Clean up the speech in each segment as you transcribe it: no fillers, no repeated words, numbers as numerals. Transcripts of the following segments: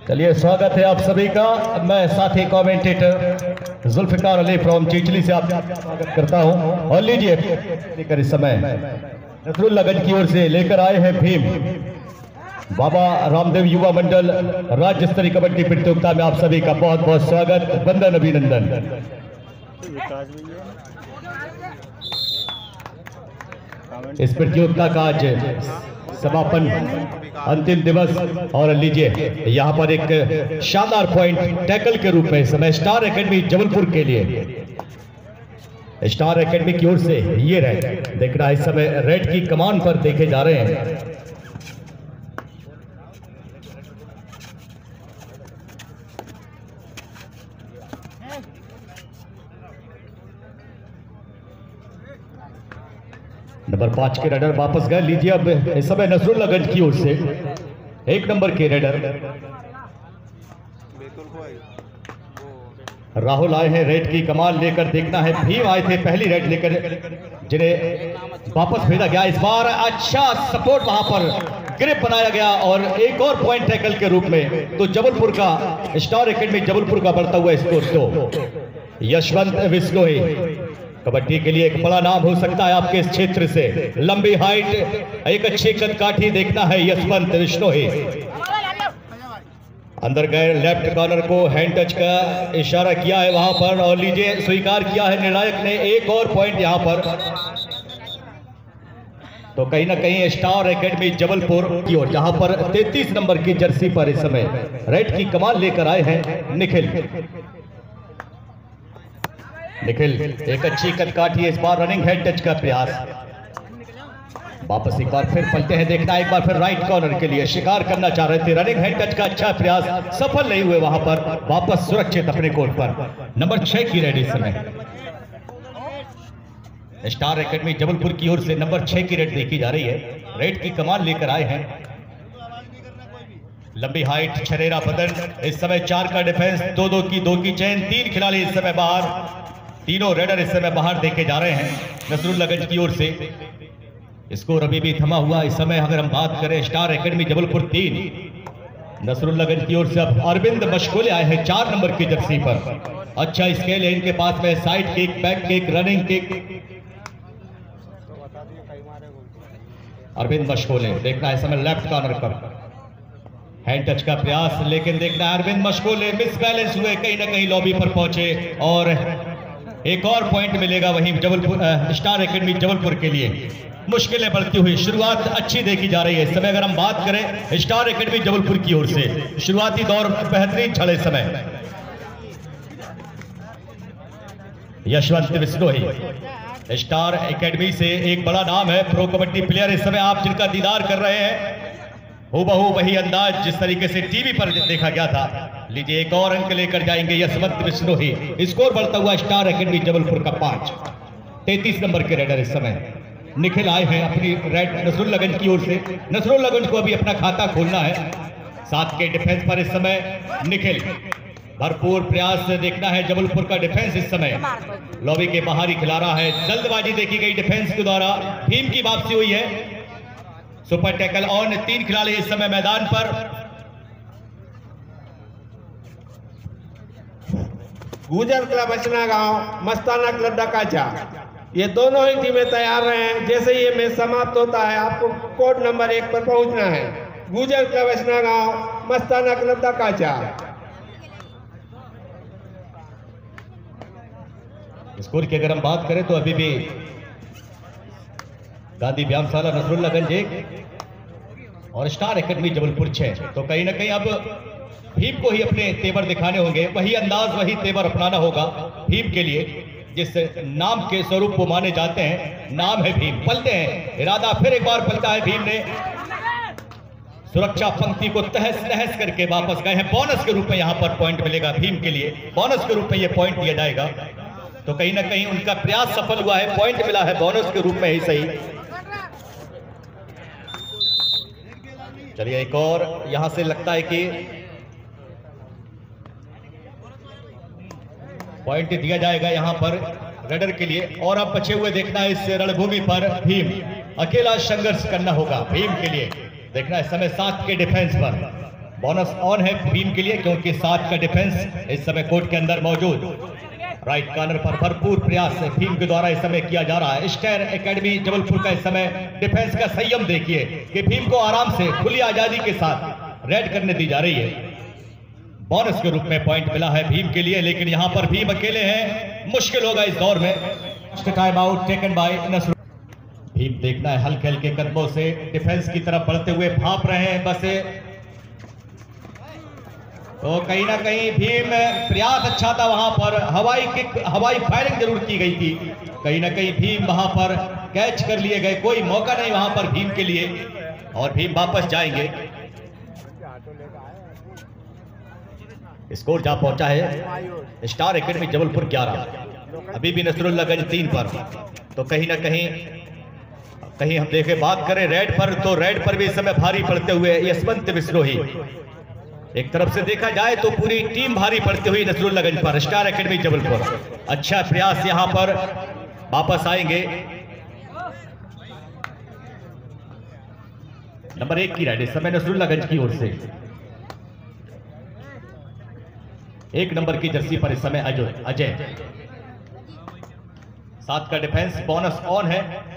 चलिए, स्वागत है आप सभी का। मैं साथी कमेंटेटर जुल्फिकार अली फ्रॉम चिचली से आपका स्वागत करता हूं। और लीजिए लेकर इस समय नसरुल्लागंज की ओर से लेकर आए हैं भीम बाबा रामदेव युवा मंडल राज्य स्तरीय कबड्डी प्रतियोगिता में आप सभी का बहुत बहुत स्वागत, वंदन अभिनंदन। इस प्रतियोगिता का आज समापन अंतिम दिवस, और लीजिए यहाँ पर एक शानदार पॉइंट टैकल के रूप में समय स्टार एकेडमी जबलपुर के लिए, स्टार एकेडमी की ओर से ये रेड देख रहा है इस समय रेड की कमान पर देखे जा रहे हैं। नंबर 5 के रेडर वापस गए। लीजिए अब इस समय नसरुल्लागंज की ओर से 1 नंबर के रेडर राहुल आए हैं रेड की कमान लेकर। देखना है भीम आए थे पहली रेड लेकर, जिन्हें वापस भेजा गया। इस बार अच्छा सपोर्ट वहां पर ग्रिप बनाया गया और एक और पॉइंट टैकल के रूप में तो जबलपुर का स्टार एकेडमी जबलपुर का बढ़ता हुआ स्कोर 2। यशवंत विश्नोई कबड्डी के लिए एक बड़ा नाम हो सकता है आपके इस क्षेत्र से। लंबी हाइट, एक अच्छी कदकाठी देखना है यशवंत विश्नोई। अंदर गए, लेफ्ट कॉर्नर को हैंड टच का इशारा किया है वहां पर, और लीजिए स्वीकार किया है निर्णायक ने एक और पॉइंट यहां पर। तो कहीं ना कहीं स्टार एकेडमी जबलपुर की ओर, जहां पर 33 नंबर की जर्सी पर इस समय रेड की कमान लेकर आए हैं निखिल। निखिल एक अच्छी कदकाठी, इस बार रनिंग हेड टच का प्रयास। वापस एक बार फिर पलटे हैं, देखना एक बार फिर राइट कॉर्नर के लिए शिकार करना चाह रहे थे। रनिंग हेड टच का अच्छा प्रयास, सफल नहीं हुए वहां पर। वापस सुरक्षित अपने कोर्ट पर। नंबर 6 की रेड इस समय स्टार एकेडमी जबलपुर की ओर से नंबर 6 की रेड देखी जा रही है। रेड की कमान लेकर आए हैं। लंबी हाइट, छरेरा बदन, इस समय 4 का डिफेंस, 2-2 की चेन, 3 खिलाड़ी इस समय बाहर, तीनों रेडर इस समय बाहर देखे जा रहे हैं नसरुल्लागंज की ओर से। स्कोर अभी भी थमा हुआ इस समय। अगर हम बात करें स्टार एकेडमी जबलपुर 3, नसरुल्लागंज की ओर से अब अरविंद मशकोले आए हैं 4 नंबर की जर्सी पर। अच्छा स्केल है इनके पास में, side kick, back kick, running kick. Arvind Mashkole देखना है इस समय लेफ्ट कॉर्नर पर हैंड टच का प्रयास, लेकिन देखना है अरविंद मशकोले मिस बैलेंस हुए, कहीं ना कहीं लॉबी पर पहुंचे और एक और पॉइंट मिलेगा वहीं जबलपुर स्टार एकेडमी जबलपुर के लिए। मुश्किलें बढ़ती हुई शुरुआत अच्छी देखी जा रही है इस समय। अगर हम बात करें स्टार एकेडमी जबलपुर की ओर से, शुरुआती दौर बेहतरीन चले समय। यशवंत विश्नोई स्टार एकेडमी से एक बड़ा नाम है, प्रो कबड्डी प्लेयर इस समय आप जिनका दीदार कर रहे हैं। हूबहू वही अंदाज जिस तरीके से टीवी पर देखा गया था। लीजिए एक और अंक लेकर जाएंगे यशवंत विश्नोई। स्कोर बढ़ता हुआ स्टार एकेडमी जबलपुर का 5। 33 नंबर के रेडर इस समय निखिल आए हैं अपनी रेड नसरुल्लागंज की ओर से। नसरुल्लागंज को अभी अपना खाता खोलना है। 7 के डिफेंस पर इस समय निखिल, भरपूर प्रयास से देखना है जबलपुर का डिफेंस इस समय लॉबी के बाहर ही खिला रहा है। जल्दबाजी देखी गई डिफेंस के द्वारा, भीम की वापसी हुई है। सुपर टैकल ऑन, 3 खिलाड़ी इस समय मैदान पर। गुजर क्लब बचना गांव, मस्ताना क्लब डकाचा, ये दोनों ही टीमें तैयार रहे हैं। जैसे ये मैच समाप्त होता है आपको कोड नंबर 1 पर पहुंचना है। गुजर क्लब बचना गांव, मस्ताना क्लब डकाचा। स्कोर की अगर हम बात करें तो अभी भी गांधी व्यायामशाला नसरुल्लागंज 1 और स्टार एकेडमी जबलपुर 6। तो कहीं ना कहीं अब भीम को ही अपने तेवर दिखाने होंगे, वही अंदाज वही तेवर अपनाना होगा भीम के लिए, जिस नाम के स्वरूप वो माने जाते हैं। नाम है भीम। पलटे हैं, इरादा फिर एक बार पलटा है भीम ने। सुरक्षा पंक्ति को तहस नहस करके वापस गए हैं। बोनस के रूप में यहां पर पॉइंट मिलेगा भीम के लिए, बोनस के रूप में यह पॉइंट दिया जाएगा। तो कहीं ना कहीं उनका प्रयास सफल हुआ है, पॉइंट मिला है बोनस के रूप में ही सही। चलिए एक और यहां से लगता है कि पॉइंट दिया जाएगा यहां पर रेडर के लिए। और अब बचे हुए देखना है इस रणभूमि पर भीम अकेला संघर्ष करना होगा भीम के लिए। देखना इस समय 7 के डिफेंस पर बोनस ऑन है भीम के लिए, क्योंकि 7 का डिफेंस इस समय कोर्ट के अंदर मौजूद। राइट कॉर्नर पर भरपूर प्रयास भीम के द्वारा इस समय किया जा रहा है। स्टार एकेडमी जबलपुर का इस समय डिफेंस का संयम देखिए कि भीम को आराम से खुली आजादी के साथ रेड करने दी जा रही है। बोनस के रूप में पॉइंट मिला है भीम के लिए, लेकिन यहां पर भीम अकेले हैं, मुश्किल होगा इस दौर में। Time out taken by Nasrul. Bheem देखना है हल्के हल्के कदमों से डिफेंस की तरफ बढ़ते हुए भाप रहे हैं बस। तो कहीं ना कहीं भीम प्रयास अच्छा था, वहां पर हवाई किक हवाई फायरिंग जरूर की गई थी। कहीं ना कहीं भीम वहां पर कैच कर लिए गए, कोई मौका नहीं वहां पर भीम के लिए, और भीम वापस जाएंगे। स्कोर जा पहुंचा है स्टार एकेडमी जबलपुर 11, अभी भी नसरुल्लागंज 3 पर। तो कहीं ना कहीं हम देखें बात करें रेड पर, तो रेड पर भी इस समय भारी पड़ते हुए यशवंत विश्रोही। एक तरफ से देखा जाए तो पूरी टीम भारी पड़ती हुई नसरुल्लागंज पर। स्टार एकेडमी जबलपुर अच्छा प्रयास यहां पर, वापस आएंगे। नंबर 1 की रेड इस समय नसरुल्लागंज की ओर से। 1 नंबर की जर्सी पर इस समय अजय। 7 का डिफेंस बोनस ऑन है।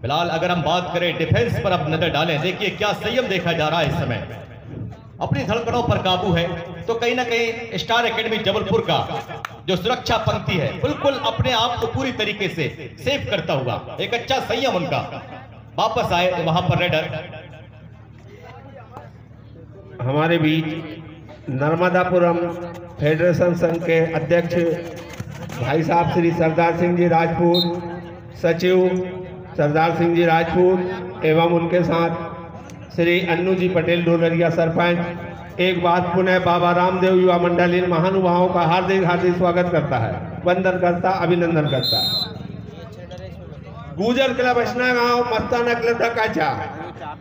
फिलहाल अगर हम बात करें डिफेंस पर अब नजर डालें, देखिए क्या संयम देखा जा रहा है इस समय, अपनी धड़कनों पर काबू है। तो कहीं ना कहीं स्टार एकेडमी जबलपुर का जो सुरक्षा पंक्ति है बिल्कुल अपने आप को पूरी तरीके से सेव करता हुआ, एक अच्छा संयम उनका। वापस आए वहां पर रेडर। हमारे बीच नर्मदापुरम फेडरेशन संघ के अध्यक्ष भाई साहब श्री सरदार सिंह जी राजपूत, सचिव सरदार सिंह जी राजपूत एवं उनके साथ श्री अन्नू जी पटेल डोलरिया सरपंच। एक बात पुनः बाबा रामदेव युवा मंडल इन महानुभावों का हार्दिक हार्दिक स्वागत करता है, वंदन करता, अभिनंदन करता है। गुजर क्लब असना गांव, मस्ताना क्लब ढकाचा,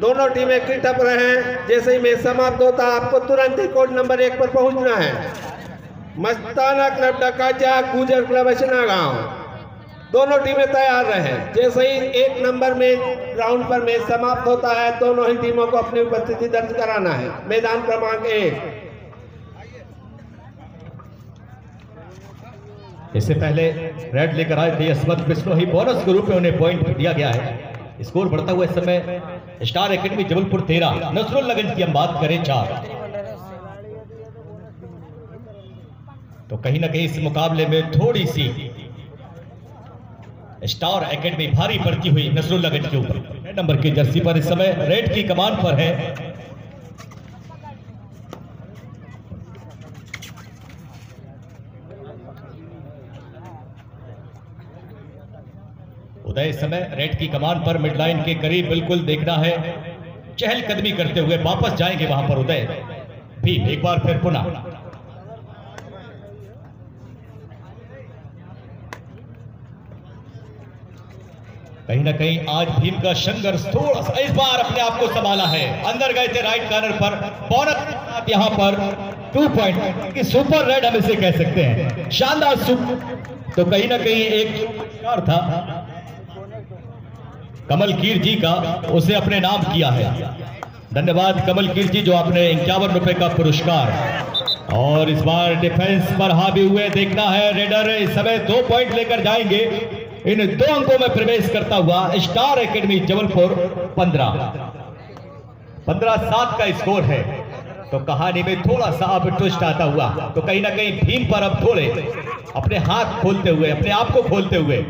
दोनों टीमें किटअप रहे। जैसे ही मैच समाप्त होता है आपको तुरंत ही कोड नंबर 1 पर पहुंचना है। मस्ताना क्लब ढकाचा, गुजर क्लब असना गांव, दोनों टीमें तैयार रहे। जैसे ही 1 नंबर में राउंड पर मैच समाप्त होता है दोनों ही टीमों को अपनी उपस्थिति दर्ज कराना है। मैदान क्रमांक 1। इससे पहले रेड लेकर आए थे यशवंत विश्रोही, बोनस के रूप में उन्हें पॉइंट दिया गया है। स्कोर बढ़ता हुआ इस समय स्टार एकेडमी जबलपुर 13, नसरुल्लागंज की हम बात करें 4। तो कहीं ना कहीं इस मुकाबले में थोड़ी सी स्टार एकेडमी भारी पड़ती हुई नसरुल्लागंज के ऊपर। नंबर की जर्सी पर इस समय रेड की कमान पर है। उदय इस समय रेड की कमान पर मिड लाइन के करीब बिल्कुल देखना है, चहलकदमी करते हुए वापस जाएंगे वहां पर उदय भी एक बार फिर पुनः। कहीं ना कहीं आज भीम का संघर्ष थोड़ा सा इस बार अपने आप को संभाला है। अंदर गए थे राइट कॉर्नर पर, बोनस यहां पर 2 पॉइंट की सुपर रेड हम इसे कह सकते हैं, शानदार सुपर। तो कहीं ना कहीं एक था कमल कीर जी का, उसे अपने नाम किया है। धन्यवाद कमल कीर जी, जो आपने 51 रुपए का पुरस्कार। और इस बार डिफेंस पर हावी हुए देखना है रेडर। इस समय 2 पॉइंट लेकर जाएंगे। इन 2 अंकों में प्रवेश करता हुआ स्टार एकेडमी जबलपुर 15-7 का स्कोर है। तो कहानी में थोड़ा सा अब ट्विस्ट आता हुआ, तो कहीं ना कहीं भीम पर अब थोड़े अपने हाथ खोलते हुए, अपने आप को खोलते हुए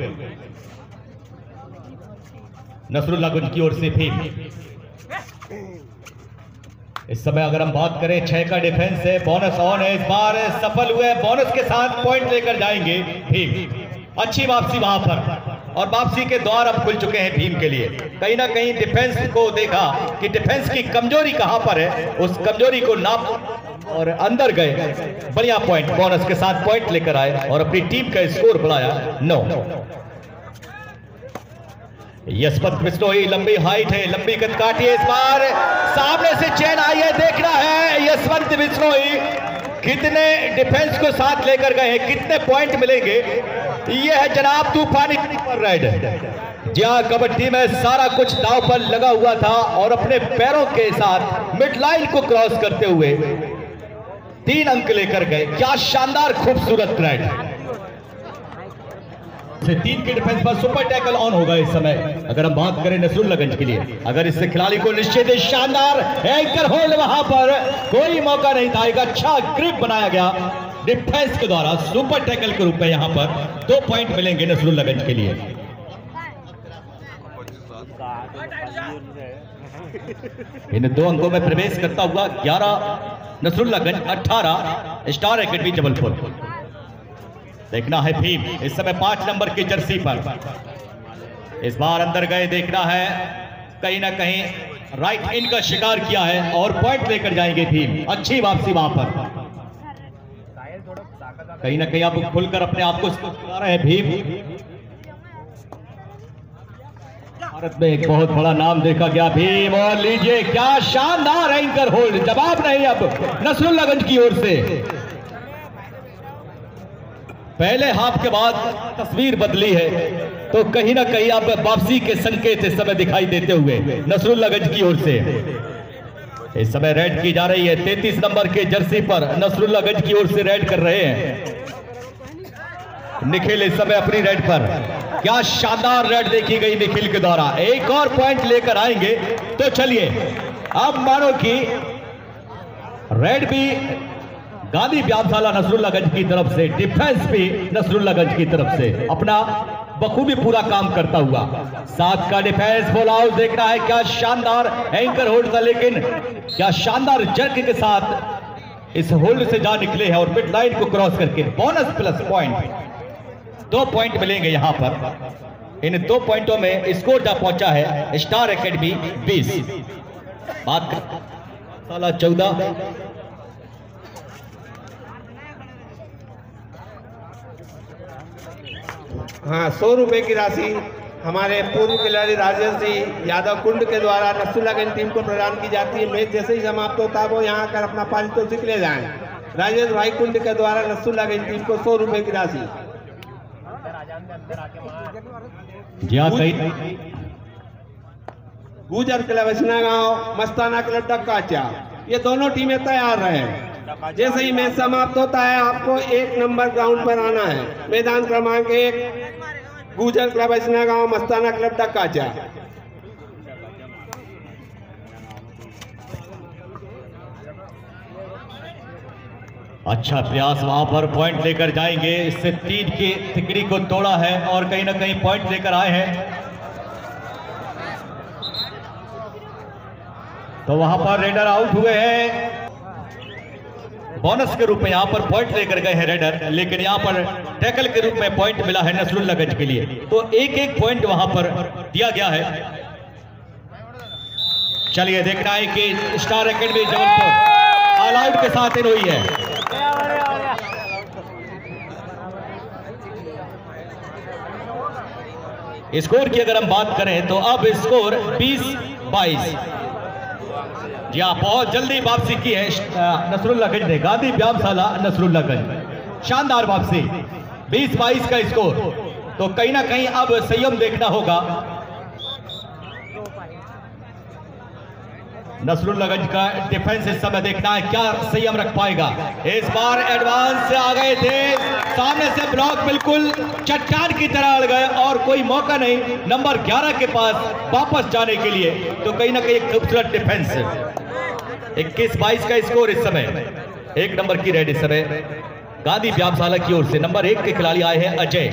नसरुल्लागंज की ओर से भीम। इस समय अगर हम बात करें 6 का डिफेंस है, बोनस ऑन है, इस बार सफल हुए, बोनस के साथ पॉइंट लेकर जाएंगे भीम। अच्छी वापसी वहां पर, और वापसी के द्वार अब खुल चुके हैं भीम के लिए। कहीं ना कहीं डिफेंस को देखा कि डिफेंस की कमजोरी कहां पर है, उस कमजोरी को नाप और अंदर गए, बढ़िया पॉइंट, बोनस के साथ पॉइंट लेकर आए और अपनी टीम का स्कोर बढ़ाया 9। यशवंत बिश्नोई, लंबी हाइट है, लंबी कद काटी है, इस बार सामने से चेन आई है। देखना है यशवंत बिश्नोई कितने डिफेंस को साथ लेकर गए, कितने पॉइंट मिलेंगे। ये है जनाब तूफानी रेड। जहां कबड्डी में सारा कुछ दांव पर लगा हुआ था और अपने पैरों के साथ मिड लाइन को क्रॉस करते हुए 3 अंक लेकर गए। क्या शानदार खूबसूरत रेड से 3 के डिफेंस पर सुपर टैकल ऑन होगा इस समय। अगर हम बात करें नसरुल्लागंज के लिए, अगर इससे खिलाड़ी को निश्चित शानदार एंकर होल्ड, वहां पर कोई मौका नहीं था। एक अच्छा ग्रिप बनाया गया डिफेंस के द्वारा सुपर टैकल के रूप में। यहां पर 2 पॉइंट मिलेंगे नसरुल्लागंज के लिए। इन 2 अंकों में प्रवेश करता हुआ 11 नसरुल्लागंज, 18 स्टार एकेडमी जबलपुर। देखना है भीम इस समय 5 नंबर की जर्सी पर, इस बार अंदर गए। देखना है कहीं ना कहीं राइट इन का शिकार किया है और पॉइंट लेकर जाएंगे भीम। अच्छी वापसी वहां पर, कहीं ना कहीं आप खुलकर अपने आप को दिखा रहे हैं भीम। भारत में एक बहुत बड़ा नाम देखा गया भीम, और लीजिए क्या शानदार एंकर होल्ड। जवाब नहीं अब नसरुल्लागंज की ओर से। पहले हाफ के बाद तस्वीर बदली है, तो कहीं ना कहीं अब वापसी के संकेत इस समय दिखाई देते हुए नसरुल्लागंज की ओर से। इस समय रेड की जा रही है 33 नंबर के जर्सी पर, नसरुल्लागंज की ओर से रेड कर रहे हैं निखिल। इस समय अपनी रेड पर, क्या शानदार रेड देखी गई निखिल के द्वारा। एक और पॉइंट लेकर आएंगे तो चलिए, अब मानो कि रेड भी गांधी व्यायामशाला नसरुल्लागंज की तरफ से, डिफेंस भी नसरुल्लागंज की तरफ से अपना बखूबी पूरा काम करता हुआ। 7 का डिफेंस फॉल आउट। देखना है क्या शानदार एंकर होल्ड था, लेकिन क्या शानदार जर्क के साथ इस होल्ड से जा निकले हैं और मिड लाइन को क्रॉस करके बोनस प्लस पॉइंट 2 पॉइंट मिलेंगे यहां पर। इन 2 पॉइंटों में स्कोर जा पहुंचा है स्टार एकेडमी 20, बात कर 14। हाँ, 100 रुपए की राशि हमारे पूर्व खिलाड़ी राजेश जी यादव कुंड के द्वारा नसरुल्लागंज टीम को प्रदान की जाती है। मैच जैसे ही समाप्त होता है वो यहाँ आकर अपना पारितोषिक ले जाएं। राजेश भाई कुंड के द्वारा नसरुल्लागंज टीम को 100 रुपए की राशि। गुजर क्लब गांव, मस्ताना क्लब डक्काचा, ये दोनों टीमें तैयार रहे। जैसे ही मैच समाप्त होता है आपको 1 नंबर ग्राउंड पर आना है। मैदान क्रमांक 1, गुजर क्लब गांव, मस्ताना क्लब डक्काचा। अच्छा प्रयास, वहां पर पॉइंट लेकर जाएंगे। इससे 3 की तिकड़ी को तोड़ा है और कहीं ना कहीं पॉइंट लेकर आए हैं। तो वहां पर रेडर आउट हुए हैं। बोनस के रूप में यहां पर पॉइंट लेकर गए हैं रेडर, लेकिन यहां पर टैकल के रूप में पॉइंट मिला है नसरुल्लागंज के लिए। तो 1-1 पॉइंट वहां पर दिया गया है। चलिए देखना है कि star academy Jabalpur all out के साथ इन हुई है। स्कोर की अगर हम बात करें तो अब स्कोर 20-22। जी हाँ, बहुत जल्दी वापसी की है नसरुल्लागंज ने, गांधी व्यायामशाला नसरुल्लागंज। शानदार वापसी, 20-22 का स्कोर। तो कहीं ना कहीं अब संयम देखना होगा नसरुल्लागंज का डिफेंस। इस समय देखना है क्या संयम रख पाएगा। इस बार एडवांस से आ गए थे, सामने से ब्लॉक बिल्कुल चट्टान की तरह अड़ गए और कोई मौका नहीं नंबर 11 के पास वापस जाने के लिए। तो कहीं ना कहीं खूबसूरत डिफेंस। 21-22 का स्कोर इस समय। 1 नंबर की रेड इस समय गांधी व्यायामशाला की ओर से। नंबर 1 के खिलाड़ी आए हैं अजय।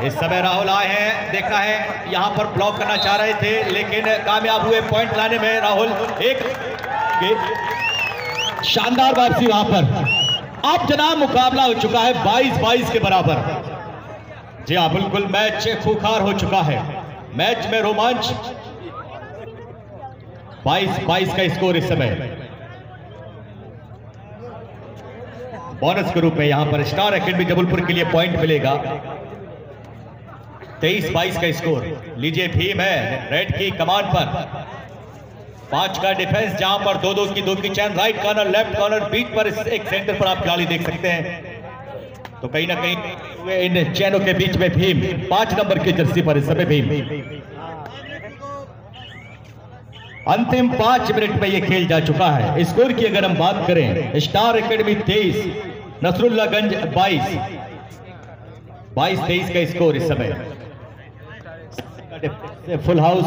इस समय राहुल आए हैं। देखना है यहां पर ब्लॉक करना चाह रहे थे लेकिन कामयाब हुए पॉइंट लाने में राहुल। एक शानदार वापसी वहां पर। अब जनाब मुकाबला हो चुका है 22-22 के बराबर। जी हाँ, बिल्कुल मैच खूंखार हो चुका है। मैच में रोमांच। 22-22 का स्कोर इस समय। बोनस के रूप में यहां पर स्टार एकेडमी जबलपुर के लिए पॉइंट मिलेगा। 23-22 का स्कोर। लीजिए भीम है रेड की कमान पर, 5 का डिफेंस, जहां पर 2-2 की चैन, राइट कॉर्नर, लेफ्ट कॉर्नर, बीच पर एक सेंटर पर आप खिलाड़ी देख सकते हैं। तो कहीं ना कहीं इन चैनों के बीच में भीम 5 नंबर की जर्सी पर इस समय भीम। अंतिम 5 मिनट में यह खेल जा चुका है। स्कोर की अगर हम बात करें, स्टार एकेडमी 23, नसरुल्लागंज 22, 22-23 का स्कोर इस समय। फुल हाउस,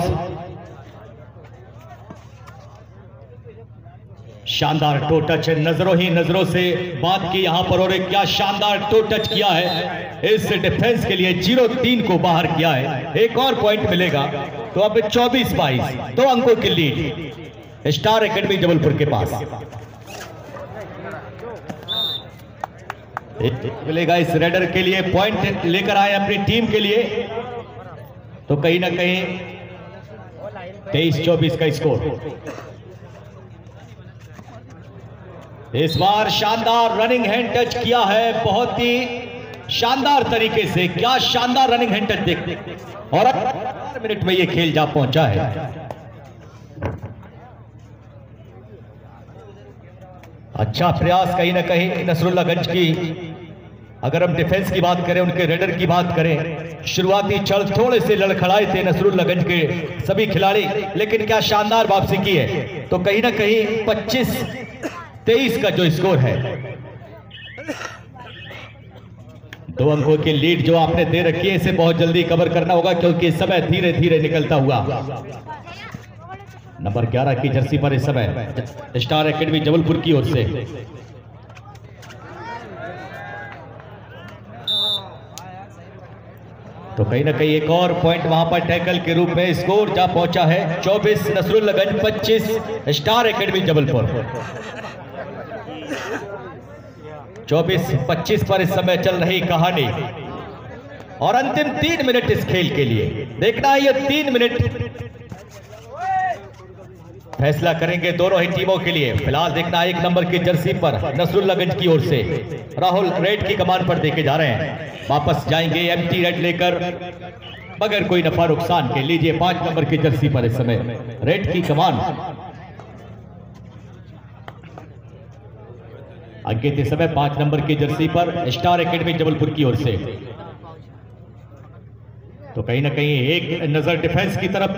शानदार टो टच, नजरों ही नजरों से बात की यहां पर, और एक क्या शानदार टो टच किया है इस डिफेंस के लिए। 0-3 को बाहर किया है, एक और पॉइंट मिलेगा तो अब 24-22, 2 अंकों की लीड स्टार एकेडमी जबलपुर के पास मिलेगा। इस रेडर के लिए पॉइंट लेकर आए अपनी टीम के लिए, तो कहीं ना कहीं 23-24 का स्कोर। इस बार शानदार रनिंग हैंड टच किया है, बहुत ही शानदार तरीके से। क्या शानदार रनिंग हैंड टच देखते, और 4 मिनट में ये खेल जा पहुंचा है। अच्छा प्रयास कहीं ना कहीं नसरुल्लागंज की। अगर हम डिफेंस की बात करें, उनके रेडर की बात करें, शुरुआती क्षण थोड़े से लड़खड़ाए थे नसरुल्लागंज के सभी खिलाड़ी, लेकिन क्या शानदार वापसी की है। तो कहीं ना कहीं 25-23 का जो स्कोर है, 2 अंकों की लीड जो आपने दे रखी है, इसे बहुत जल्दी कवर करना होगा, क्योंकि इस समय धीरे धीरे निकलता हुआ नंबर 11 की जर्सी पर इस समय स्टार एकेडमी जबलपुर की ओर से तो कहीं ना कहीं एक और पॉइंट वहां पर टैकल के रूप में स्कोर जा पहुंचा है। 24 नसरुल्लागंज, 25 स्टार एकेडमी जबलपुर। 24-25 पर इस समय चल रही कहानी, और अंतिम 3 मिनट इस खेल के लिए देखना है। ये 3 मिनट फैसला करेंगे दोनों ही टीमों के लिए। फिलहाल देखना है 1 नंबर की जर्सी पर नसरुल्लागंज की ओर से राहुल रेड की कमान पर देखे जा रहे हैं। वापस जाएंगे एम्प्टी रेड लेकर, मगर कोई नफा नुकसान के। लीजिए 5 नंबर की जर्सी पर इस समय रेड की कमान। अंकित इस समय 5 नंबर की जर्सी पर स्टार एकेडमी जबलपुर की ओर से। तो कहीं ना कहीं एक नजर डिफेंस की तरफ।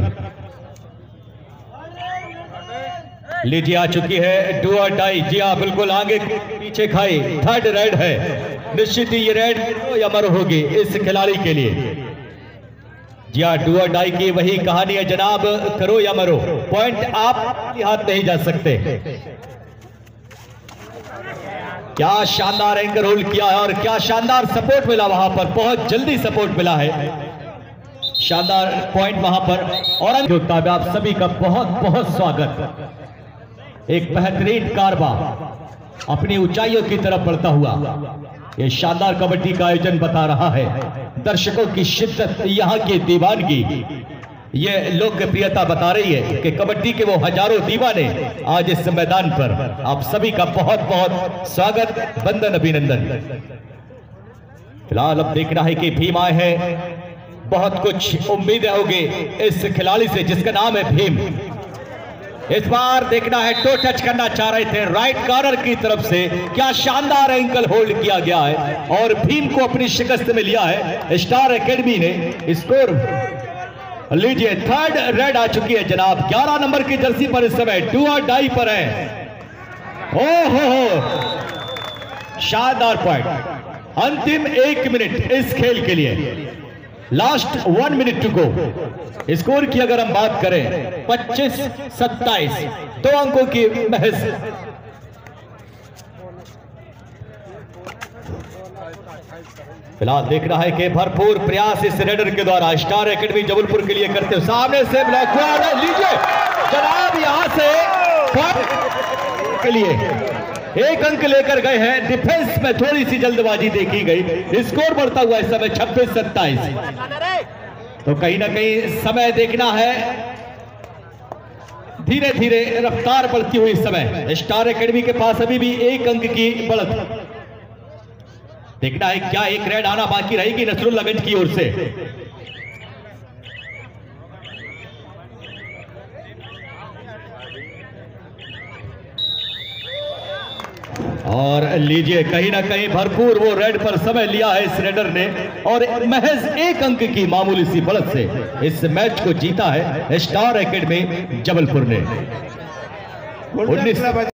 लीजिए आ चुकी है डू और डाई। जी हाँ बिल्कुल, आगे पीछे खाई, 3rd रेड है। निश्चित ही ये रेड या मरो होगी इस खिलाड़ी के लिए। जी हाँ, डू और डाई की वही कहानी है जनाब, करो या मरो। पॉइंट आप हाथ नहीं जा सकते। क्या शानदार एंकर होल्ड किया है, और क्या शानदार सपोर्ट मिला वहां पर, बहुत जल्दी सपोर्ट मिला है। शानदार पॉइंट वहां पर। और आप सभी का बहुत बहुत स्वागत। एक बेहतरीन कारवा अपनी ऊंचाइयों की तरफ बढ़ता हुआ ये शानदार कबड्डी का आयोजन बता रहा है। दर्शकों की शिद्दत, यहाँ की दीवानगी, ये लोकप्रियता बता रही है कि कबड्डी के वो हजारों दीवाने आज इस मैदान पर। आप सभी का बहुत बहुत स्वागत, वंदन, अभिनंदन। फिलहाल अब देखना है कि भीम आए हैं। बहुत कुछ उम्मीदें होगी इस खिलाड़ी से जिसका नाम है भीम। इस बार देखना है, टो टच करना चाह रहे थे राइट कॉर्नर की तरफ से। क्या शानदार एंकल होल्ड किया गया है, और भीम को अपनी शिकस्त में लिया है स्टार एकेडमी ने। स्कोर लीजिए 3rd रेड आ चुकी है जनाब। 11 नंबर की जर्सी पर इस समय डू और डाई पर है। हो शानदार पॉइंट। अंतिम 1 मिनट इस खेल के लिए, last 1 minute to go. Score की अगर हम बात करें 25-27, 2 अंकों की महज। फिलहाल देखना है कि भरपूर प्रयास इस रेडर के द्वारा स्टार एकेडमी जबलपुर के लिए करते हुए। सामने से ब्लॉक हुआ, लीजिए जनाब, यहां से के लिए 1 अंक लेकर गए हैं। डिफेंस में थोड़ी सी जल्दबाजी देखी गई। स्कोर बढ़ता हुआ इस समय 26-27। तो कहीं ना कहीं समय देखना है, धीरे धीरे रफ्तार बढ़ती हुई इस समय। स्टार एकेडमी के पास अभी भी 1 अंक की बढ़त। देखना है क्या एक रेड आना बाकी रहेगी नसरुल्लागंज की ओर से। और लीजिए कहीं ना कहीं भरपूर वो रेड पर समय लिया है इस रेडर ने और महज 1 अंक की मामूली सी बढ़त से इस मैच को जीता है स्टार एकेडमी जबलपुर ने। 19